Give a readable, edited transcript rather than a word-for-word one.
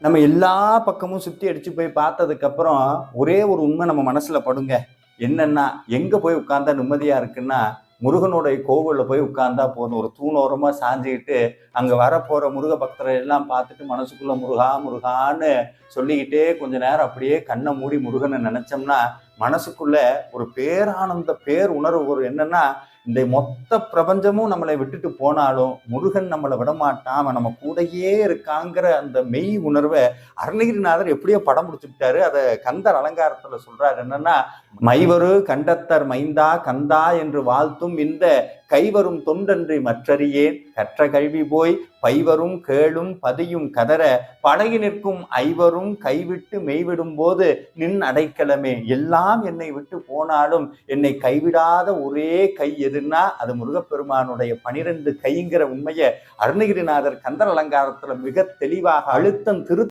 நம்ம எல்லா பக்கமும் சுத்தி அடிச்சு போய் பார்த்ததுக்கு அப்புறம் ஒரே ஒரு உண்மை நம்ம மனசுல படுங்க. என்னன்னா, எங்க போய் உட்கார்ந்தா நிம்மதியா இருக்குன்னா, முருகனுடைய கோவில்ல போய் உட்கார்ந்தா போதும். ஒரு தூணோரமா சாஞ்சுகிட்டு, அங்க வரப்போற முருக பக்தரை எல்லாம் பார்த்துட்டு மனசுக்குள்ள முருகா, முருகான்னு சொல்லிக்கிட்டே கொஞ்ச நேரம் அப்படியே கண்ண மூடி முருகன நெனச்சோம்னா, மனசுக்குள்ள ஒரு பேரானந்த பேருணர்வு வரும். என்னன்னா, இந்த மொத்த பிரபஞ்சமும் நம்மளை விட்டுட்டு போனாலும், முருகன் நம்மள விடமாட்டான். அவன் நம்ம கூடயே இருக்காங்கிற அந்த மெய் உணர்வ அருணகிரிநாதர் எப்படியோ படம் பிடிச்சுட்டாரு. அத கந்தர் அலங்காரத்துல சொல்றாரு. என்னன்னா, மைவரு கண்டத்தர் மைந்தா கந்தா என்று வாழ்த்தும் இந்த கைவரும் தொண்டன்றி மற்றறியேன் கற்ற கல்வி போய் பைவரும் கேளும் பதியும் கதற பழகி நிற்கும் ஐவரும் கைவிட்டு மெய்விடும் போது நின் அடைக்கலமே. எல்லாம் என்னை விட்டு போனாலும் என்னை கைவிடாத ஒரே கை எதுன்னா அது முருகப்பெருமானுடைய 12 கைங்கிற உண்மையை அருணகிரிநாதர் கந்தர் அலங்காரத்துல மிக தெளிவாக அழுத்தம் திரு